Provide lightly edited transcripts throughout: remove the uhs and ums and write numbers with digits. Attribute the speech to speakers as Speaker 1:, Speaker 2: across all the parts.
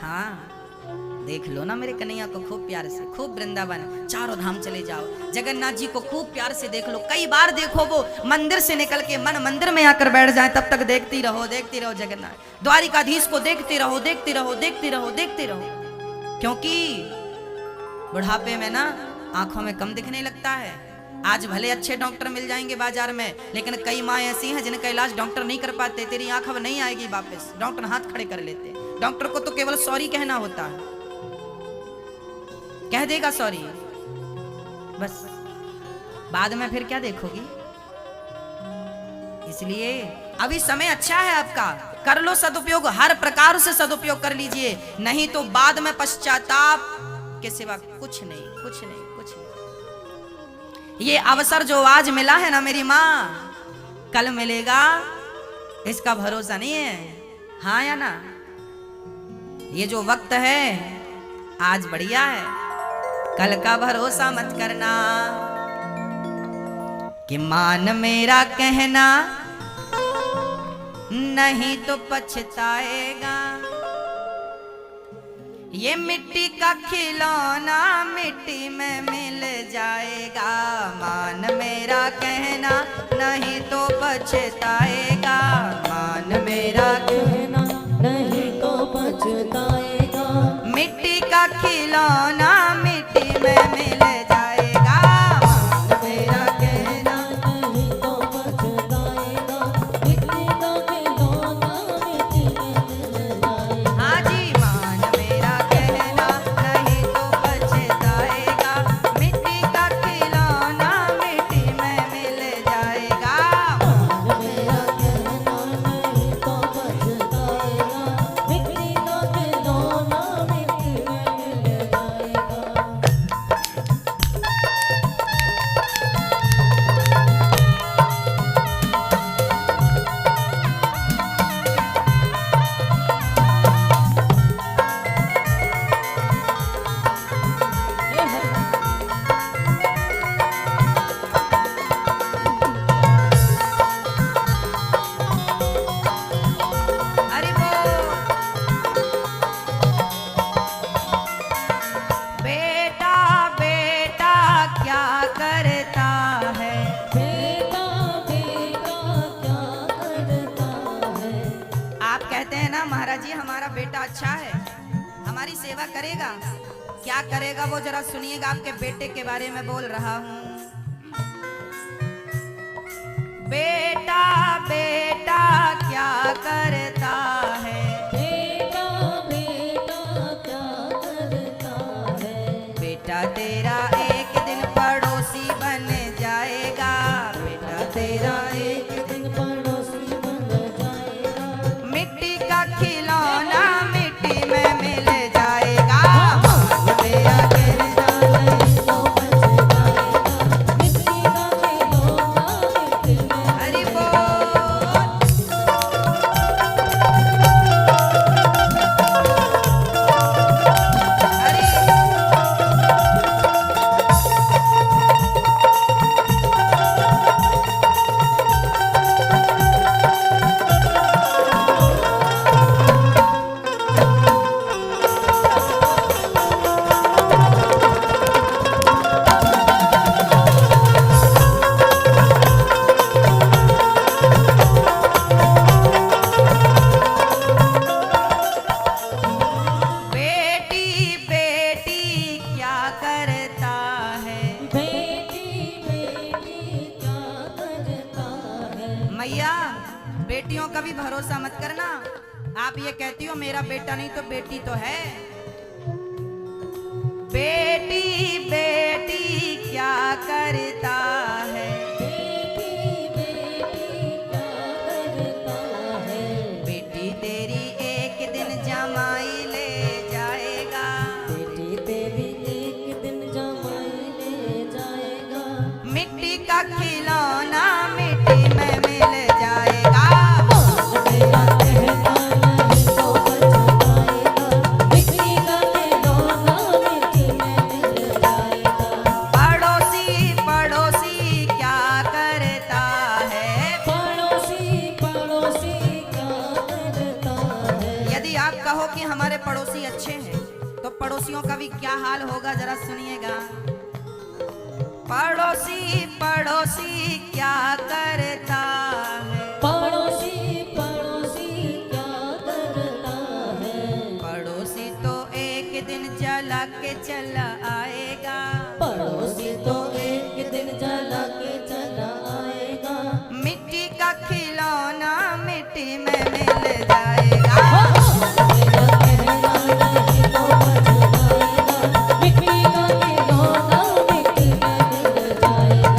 Speaker 1: हाँ देख लो ना मेरे कन्हैया को खूब प्यार से, खूब वृंदावन चारों धाम चले जाओ, जगन्नाथ जी को खूब प्यार से देख लो। कई बार देखो, वो मंदिर से निकल के मन मंदिर में आकर बैठ जाए, तब तक देखती रहो जगन्नाथ द्वारिकाधीश को देखते रहो, देखते रहो, देखते रहो, देखते रहो। क्योंकि बुढ़ापे में ना आंखों में कम दिखने लगता है। आज भले अच्छे डॉक्टर मिल जाएंगे बाजार में, लेकिन कई माँ ऐसी हैं जिनका इलाज डॉक्टर नहीं कर पाते। तेरी आंख अब नहीं आएगी वापस, डॉक्टर हाथ खड़े कर लेते। डॉक्टर को तो केवल सॉरी कहना होता है, कह देगा सॉरी, बस बाद में फिर क्या देखोगी। इसलिए अभी समय अच्छा है आपका, कर लो सदुपयोग, हर प्रकार से सदुपयोग कर लीजिए, नहीं तो बाद में पश्चाताप के सिवा कुछ नहीं, कुछ नहीं, कुछ नहीं। ये अवसर जो आज मिला है ना मेरी माँ, कल मिलेगा इसका भरोसा नहीं है, हाँ या ना। ये जो वक्त है आज बढ़िया है, कल का भरोसा मत करना। कि मान मेरा कहना नहीं तो पछताएगा, ये मिट्टी का खिलौना मिट्टी में मिल जाएगा। मान मेरा कहना नहीं तो पछताएगा, मान मेरा कहना
Speaker 2: नहीं तो पछताएगा।
Speaker 1: मिट्टी का खिलौना मिट्टी में मिल जाएगा।
Speaker 2: मान मेरा कहना नहीं तो पछताएगा, मिट्टी का खिलौना मिट्टी में मिल जाएगा।
Speaker 1: हाँ जी, मान मेरा कहना नहीं तो पछताएगा, मिट्टी का खिलौना मिट्टी में मिल जाएगा।
Speaker 2: मान मेरा कहना नहीं तो पछताएगा, मिट्टी का खिलौना मिट्टी में मिल जाएगा।
Speaker 1: अरे वो बेटा बेटा क्या करता है,
Speaker 2: बेटा बेटा क्या करता है।
Speaker 1: आप कहते हैं ना महाराज जी हमारा बेटा अच्छा है, हमारी सेवा करेगा, क्या करेगा वो जरा सुनिएगा। आपके बेटे के बारे में बोल रहा हूँ। बेटा बेटा क्या करता है,
Speaker 2: बेटा बेटा क्या करता है।
Speaker 1: बेटा तेरा एक दिन पड़ोसी बन जाएगा, बेटा तेरा एक
Speaker 2: एक दिन पड़ोसी बन जाएगा।
Speaker 1: मिट्टी का खिलौना मिट्टी में मिल जाएगा। मान मेरा कहना
Speaker 2: नहीं तो पछताएगा, मिट्टी का खिलौना मिट्टी में।
Speaker 1: हरि बोल। बेटी बेटी क्या करता है,
Speaker 2: बेटी बेटी क्या करता है।
Speaker 1: मैया बेटियों का भी भरोसा मत करना। आप ये कहती हो मेरा बेटा नहीं तो बेटी तो है। बेटी बेटी क्या करता है,
Speaker 2: बेटी बेटी क्या करता है।
Speaker 1: बेटी तेरी एक दिन जमाई ले जाएगा,
Speaker 2: बेटी तेरी एक दिन जमाई ले जाएगा।
Speaker 1: मिट्टी का खिलौना मिट्टी में मिल जाएगा।
Speaker 2: मेरा कहना नहीं तो पछताएगा, मिट्टी का खिलौना मिट्टी में मिल जाएगा।
Speaker 1: पड़ोसी पड़ोसी क्या करता है,
Speaker 2: पड़ोसी पड़ोसी क्या करता है।
Speaker 1: यदि आप कहो कि तुम्हारे पड़ोसी अच्छे हैं तो पड़ोसियों का भी क्या हाल होगा जरा सुनिएगा। पड़ोसी पड़ोसी क्या करता है,
Speaker 2: पड़ोसी पड़ोसी क्या करता है,
Speaker 1: पड़ोसी तो एक दिन जला के चला आएगा,
Speaker 2: पड़ोसी तो एक दिन जला के चला आएगा।
Speaker 1: मिट्टी का खिलौना मिट्टी में मिल जाएगा।
Speaker 2: मेरा कहना नहीं तो बच जाएगा, मिट्टी का खिलौना मिट्टी में मिल जाएगा।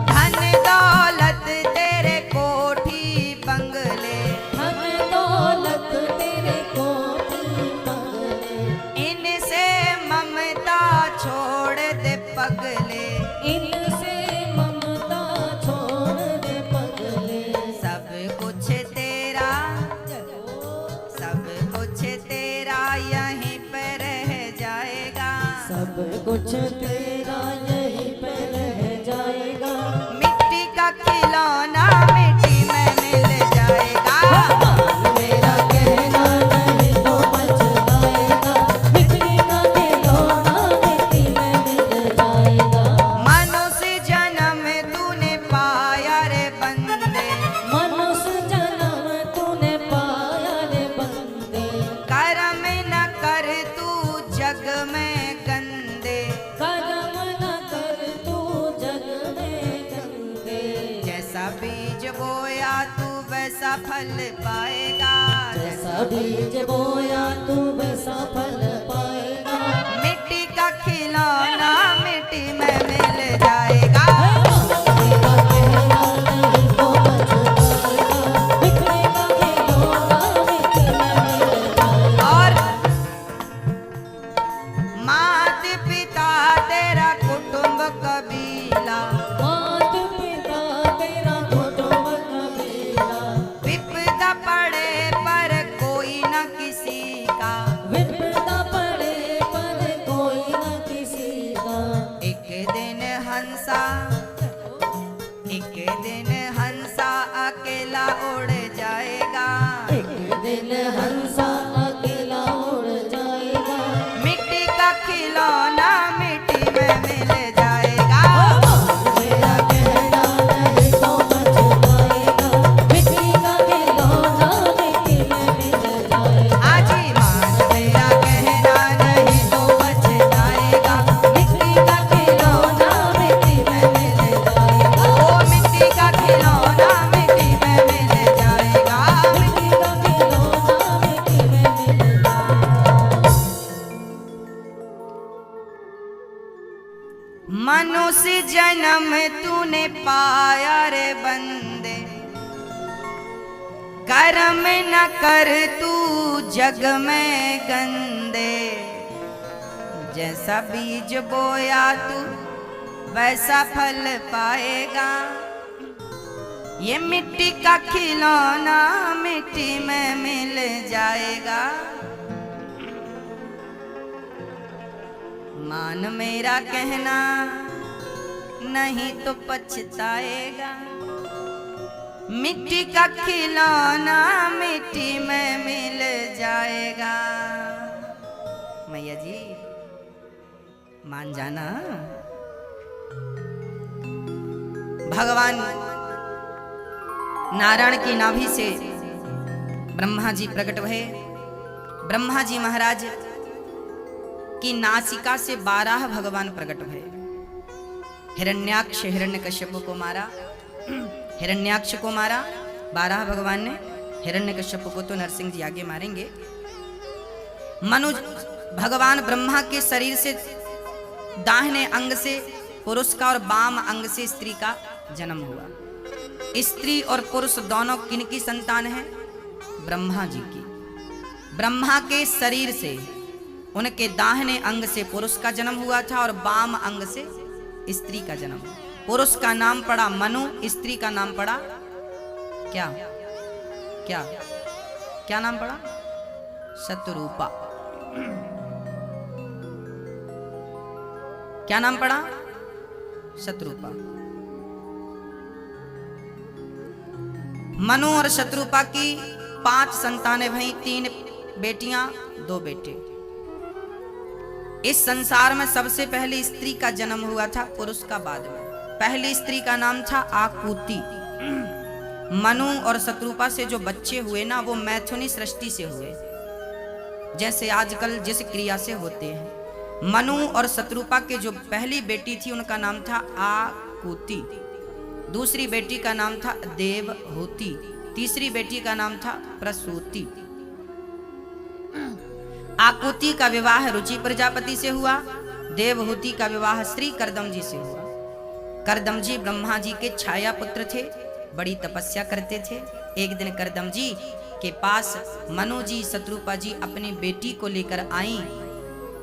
Speaker 1: धन दौलत तेरे कोठी बंगले,
Speaker 2: धन दौलत तेरे कोठी बंगले,
Speaker 1: इनसे ममता छोड़ दे पगले,
Speaker 2: इनसे ममता छोड़ दे पगले।
Speaker 1: सब कुछ तेरा, सब कुछ तेरा यहीं पे रह जाएगा,
Speaker 2: सब कुछ तेरा यहीं पे रह जाएगा।
Speaker 1: मिट्टी का खिलौना मिट्टी में मिल जाएगा।
Speaker 2: मेरा कहना नहीं तो बच जाएगा, मिट्टी का खिलौना मिट्टी में मिल जाएगा।
Speaker 1: मनुष्य जन्म तूने पाया रे बंदे,
Speaker 2: मनुष्य जन्म तूने पाया रे बंदे,
Speaker 1: कर्म न कर तू जग में गंदे,
Speaker 2: कर्म न कर तू जग में गंदे।
Speaker 1: जैसा बीज बोया तू वैसा फल पाएगा,
Speaker 2: जैसा बीज बोया तू वैसा फल पाएगा।
Speaker 1: मिट्टी का खिलौना मिट्टी में मिल जाएगा।
Speaker 2: मेरा कहना नहीं तो बच जाएगा, मिट्टी का खिलौना मिट्टी में मिल जाएगा।
Speaker 1: और मात पिता तेरा कुटुंब कबीला,
Speaker 2: मात पिता तेरा कुटुंब कबीला,
Speaker 1: विपदा पड़े पर कोई न किसी का,
Speaker 2: विपदा पड़े पर कोई न किसी का।
Speaker 1: एक दिन हंसा, एक दिन हंसा अकेला उड़ जाएगा,
Speaker 2: एक दिन हंसा अकेला उड़ जाएगा।
Speaker 1: मिट्टी का खिलौना मिट्टी में मिल जाएगा।
Speaker 2: मेरा कहना नहीं तो बच जाएगा, मिट्टी का खिलौना मिट्टी में मिल जाएगा।
Speaker 1: आजी मान मेरा कहना नहीं तो बच जाएगा,
Speaker 2: मिट्टी का खिलौना मिट्टी में मिल जाएगा।
Speaker 1: ओ मिट्टी का खिलौना मिट्टी में मिल जाएगा।
Speaker 2: मिट्टी का खिलौना मिट्टी में मिल जाएगा।
Speaker 1: मनुष्य जन्म तूने पाया रे बंदे, कर्म न कर तू जग में गंदे, जैसा बीज बोया तू वैसा फल पाएगा, ये मिट्टी का खिलौना मिट्टी में मिल जाएगा। मान मेरा कहना नहीं तो पछताएगा, मिट्टी का खिलौना मिट्टी में मिल जाएगा। मैया जी मान जाना। भगवान नारायण की नाभि से ब्रह्मा जी प्रकट हुए। ब्रह्मा जी महाराज की नासिका से 12 भगवान प्रकट हुए। हिरण्याक्ष हिरण्यकश्यप को मारा, हिरण्याक्ष को मारा 12 भगवान ने। हिरण्यकश्यप को तो नरसिंह जी आगे मारेंगे। मनुज भगवान ब्रह्मा के शरीर से दाहिने अंग से पुरुष का और बाम अंग से स्त्री का जन्म हुआ। स्त्री और पुरुष दोनों किनकी संतान है? ब्रह्मा जी की। ब्रह्मा के शरीर से उनके दाहिने अंग से पुरुष का जन्म हुआ था और बाम अंग से स्त्री का जन्म। पुरुष का नाम पड़ा मनु, स्त्री का नाम पड़ा क्या क्या क्या नाम पड़ा? शतरूपा। क्या नाम पड़ा? शतरूपा। मनु और शतरूपा की 5 संतानें भई। 3 बेटियां, 2 बेटे। इस संसार में सबसे पहले स्त्री का जन्म हुआ था, पुरुष का बाद में। पहली स्त्री का नाम था आकुति। मनु और शत्रुपा से जो बच्चे हुए ना, वो मैथुनी सृष्टि से हुए, जैसे आजकल जिस क्रिया से होते हैं। मनु और शत्रुपा के जो पहली बेटी थी उनका नाम था आकुति, दूसरी बेटी का नाम था देवहूति, तीसरी बेटी का नाम था प्रसूति। आकुति का विवाह रुचि प्रजापति से हुआ, देवहूति का विवाह श्री करदम जी से हुआ। करदम जी ब्रह्मा जी के छाया पुत्र थे, बड़ी तपस्या करते थे। एक दिन करदम जी के पास मनु जी, शत्रुपा जी अपनी बेटी को लेकर आई।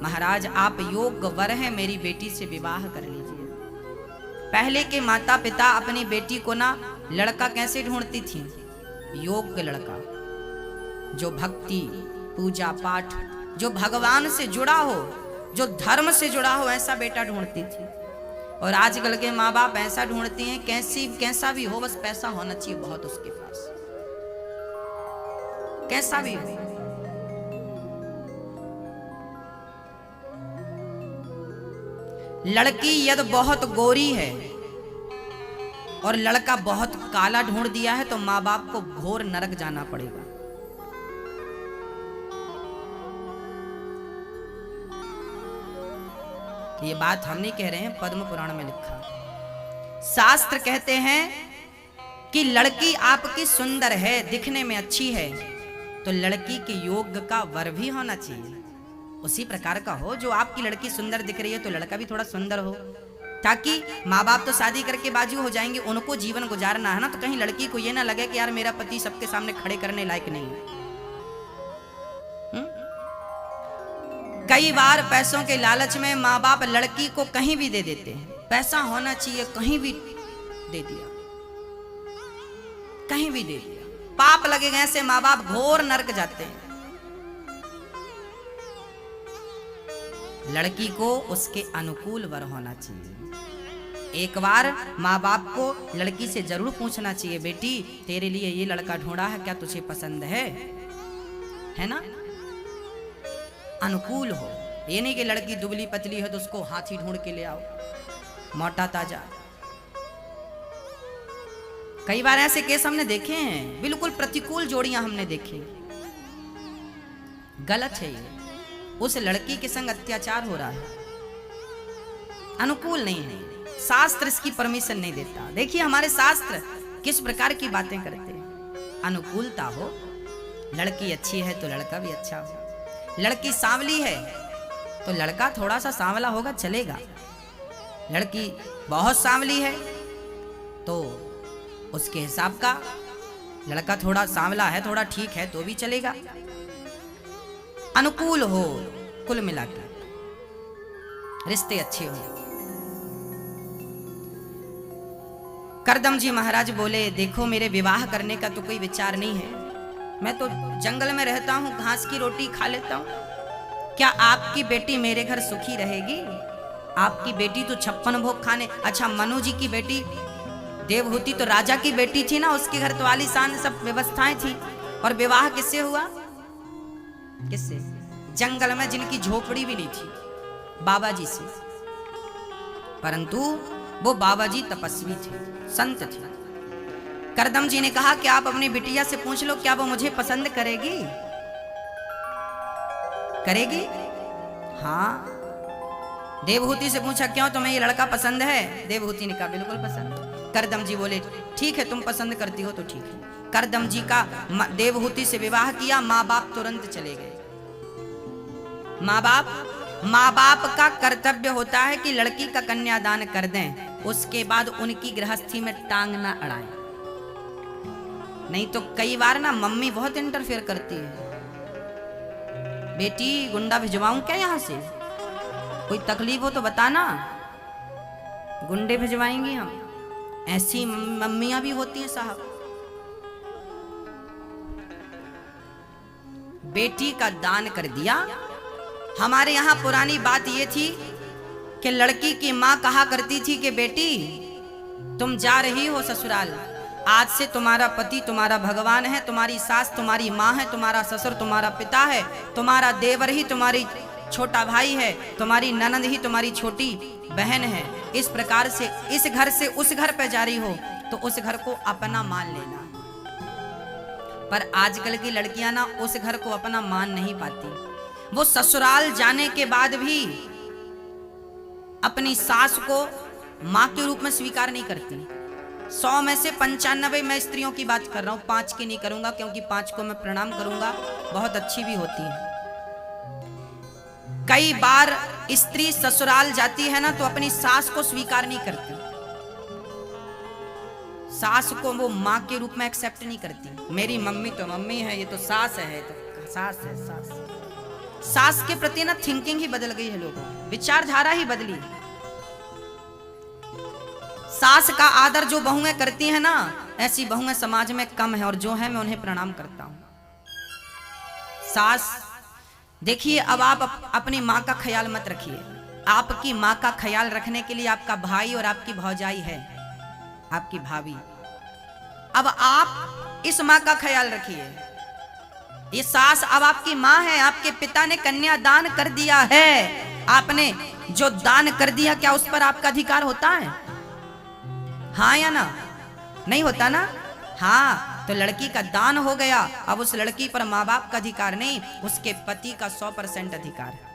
Speaker 1: महाराज, आप योग्य वर हैं, मेरी बेटी से विवाह कर लीजिए। पहले के माता पिता अपनी बेटी को ना लड़का कैसे ढूंढती थी? योग्य लड़का, जो भक्ति, पूजा पाठ, जो भगवान से जुड़ा हो, जो धर्म से जुड़ा हो, ऐसा बेटा ढूंढती थी। और आजकल के माँ बाप ऐसा ढूंढते हैं, कैसा भी हो, बस पैसा होना चाहिए बहुत उसके पास, कैसा भी हो। लड़की यदि बहुत गोरी है और लड़का बहुत काला ढूंढ दिया है तो माँ बाप को घोर नरक जाना पड़ेगा। ये बात हम नहीं कह रहे हैं, पद्म पुराण में लिखा। शास्त्र कहते हैं कि लड़की आपकी सुंदर है, दिखने में अच्छी है, तो लड़की के योग्य का वर भी होना चाहिए, उसी प्रकार का हो। जो आपकी लड़की सुंदर दिख रही है तो लड़का भी थोड़ा सुंदर हो, ताकि माँ बाप तो शादी करके बाजू हो जाएंगे, उनको जीवन गुजारना है ना, तो कहीं लड़की को ये ना लगे कि यार मेरा पति सबके सामने खड़े करने लायक नहीं है। कई बार पैसों के लालच में माँ बाप लड़की को कहीं भी दे देते हैं, पैसा होना चाहिए, कहीं भी दे दिया, कहीं भी दे दिया, पाप लगे गए से माँ बाप घोर नरक जाते हैं। लड़की को उसके अनुकूल वर होना चाहिए। एक बार माँ बाप को लड़की से जरूर पूछना चाहिए, बेटी तेरे लिए ये लड़का ढूंढा है, क्या तुझे पसंद है ना? अनुकूल हो। ये नहीं कि लड़की दुबली पतली है तो उसको हाथी ढूंढ के ले आओ, मोटा ताजा। कई बार ऐसे केस हमने देखे हैं, बिल्कुल प्रतिकूल जोड़ियां हमने देखी। गलत है ये, उस लड़की के संग अत्याचार हो रहा है, अनुकूल नहीं है, शास्त्र इसकी परमिशन नहीं देता। देखिए हमारे शास्त्र किस प्रकार की बातें करते हैं। अनुकूलता हो, लड़की अच्छी है तो लड़का भी अच्छा हो, लड़की सांवली है तो लड़का थोड़ा सा सांवला होगा, चलेगा। लड़की बहुत सांवली है तो उसके हिसाब का लड़का थोड़ा सांवला है, थोड़ा ठीक है तो भी चलेगा। अनुकूल हो, कुल मिलाकर रिश्ते अच्छे हो। करदम जी महाराज बोले, देखो मेरे विवाह करने का तो कोई विचार नहीं है, मैं तो जंगल में रहता हूँ, घास की रोटी खा लेता हूँ, क्या आपकी बेटी मेरे घर सुखी रहेगी? आपकी बेटी तो 56 भोग खाने। अच्छा, मनु जी की बेटी देवहूति तो राजा की बेटी थी ना, उसके घर तो आलीशान सब व्यवस्थाएं थी। और विवाह किससे हुआ? किससे? जंगल में जिनकी झोपड़ी भी नहीं थी, बाबा जी से। परंतु वो बाबा जी तपस्वी थे, संत थे। करदम जी ने कहा कि आप अपनी बिटिया से पूछ लो, क्या वो मुझे पसंद करेगी? करेगी? हाँ। देवहूति से पूछा, क्यों तुम्हें ये लड़का पसंद है? देवहूति ने कहा बिल्कुल पसंद। करदम जी बोले, ठीक है, तुम पसंद करती हो तो ठीक है। करदम जी का देवहूति से विवाह किया, माँ बाप तुरंत चले गए। माँ बाप का कर्तव्य होता है कि लड़की का कन्यादान कर दें, उसके बाद उनकी गृहस्थी में टांग ना अड़ाएं। नहीं तो कई बार ना मम्मी बहुत इंटरफेयर करती है, बेटी गुंडा भिजवाऊं क्या यहाँ से? कोई तकलीफ हो तो बताना, गुंडे भिजवाएंगे हम। ऐसी मम्मियां भी होती हैं साहब। बेटी का दान कर दिया। हमारे यहाँ पुरानी बात ये थी कि लड़की की माँ कहा करती थी कि बेटी तुम जा रही हो ससुराल, आज से तुम्हारा पति तुम्हारा भगवान है, तुम्हारी सास तुम्हारी माँ है, तुम्हारा ससुर तुम्हारा पिता है, तुम्हारा देवर ही तुम्हारी छोटा भाई है, तुम्हारी ननद ही तुम्हारी छोटी बहन है। इस प्रकार से इस घर से उस घर पे जा रही हो तो उस घर को अपना मान लेना। पर आजकल की लड़कियां ना उस घर को अपना मान नहीं पाती। वो ससुराल जाने के बाद भी अपनी सास को मां के रूप में स्वीकार नहीं करती। 100 में से 95 मैं स्त्रियों की बात कर रहा हूं, 5 की नहीं करूंगा, क्योंकि 5 को मैं प्रणाम करूंगा, बहुत अच्छी भी होती है। कई बार स्त्री ससुराल जाती है ना तो अपनी सास को स्वीकार नहीं करती, सास को वो माँ के रूप में एक्सेप्ट नहीं करती। मेरी मम्मी तो मम्मी है, ये तो सास है, तो सास है सास। सास के प्रति ना थिंकिंग ही बदल गई है, लोगों की विचारधारा ही बदली है। सास का आदर जो बहुएं करती हैं ना, ऐसी बहुएं समाज में कम है, और जो है मैं उन्हें प्रणाम करता हूं। सास देखिए, अब आप अपनी माँ का ख्याल मत रखिए। आपकी माँ का ख्याल रखने के लिए आपका भाई और आपकी भौजाई है, आपकी भाभी। अब आप इस माँ का ख्याल रखिए। ये सास अब आपकी माँ है, आपके पिता ने कन्या दान कर दिया है, आपने जो दान कर दिया, क्या उस पर आपका अधिकार होता है? हाँ या ना? नहीं होता ना? हाँ, तो लड़की का दान हो गया, अब उस लड़की पर माँ बाप का अधिकार नहीं, उसके पति का 100% अधिकार है।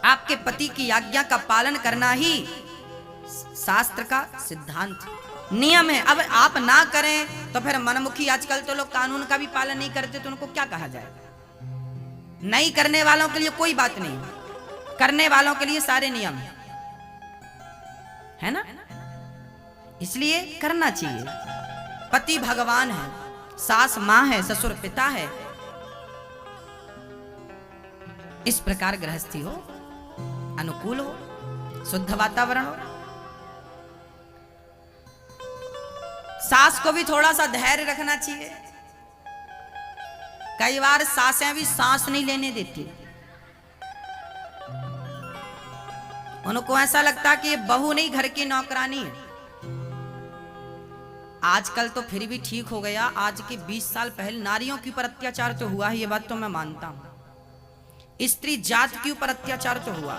Speaker 1: आपके पति की आज्ञा का पालन करना ही शास्त्र का सिद्धांत नियम है। अब आप ना करें तो फिर मनमुखी, आजकल तो लोग कानून का भी पालन नहीं करते, तो उनको क्या कहा जाए? नहीं करने वालों के लिए कोई बात नहीं, करने वालों के लिए सारे नियम है ना। इसलिए करना चाहिए। पति भगवान है, सास मां है, ससुर पिता है। इस प्रकार गृहस्थी हो, अनुकूल हो, शुद्ध वातावरण हो। सास को भी थोड़ा सा धैर्य रखना चाहिए। कई बार सासें भी सांस नहीं लेने देती, उनको ऐसा लगता कि ये बहू नहीं, घर की नौकरानी है। आजकल तो फिर भी ठीक हो गया, आज के 20 साल पहले नारियों के ऊपर अत्याचार तो हुआ है, ये बात तो मैं मानता हूं। स्त्री जात के ऊपर अत्याचार तो हुआ।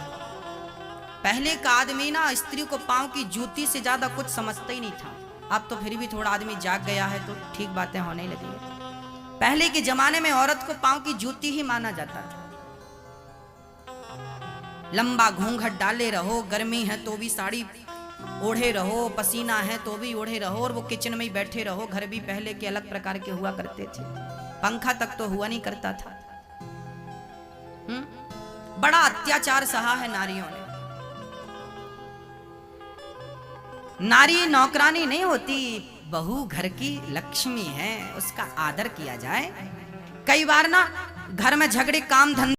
Speaker 1: पहले का आदमी ना स्त्री को पांव की जूती से ज्यादा कुछ समझता ही नहीं था। अब तो फिर भी थोड़ा आदमी जाग गया है तो ठीक बातें होने लगी है। पहले के जमाने में औरत को पांव की जूती ही माना जाता था। लंबा घूंघट डाले रहो, गर्मी है तो भी साड़ी ओढ़े रहो, पसीना है तो भी ओढ़े रहो, और वो किचन में ही बैठे रहो। घर भी पहले के अलग प्रकार के हुआ करते थे, पंखा तक तो हुआ नहीं करता था। बड़ा अत्याचार सहा है नारियों ने। नारी नौकरानी नहीं होती, बहू घर की लक्ष्मी है, उसका आदर किया जाए। कई बार ना घर में झगड़े काम धंधे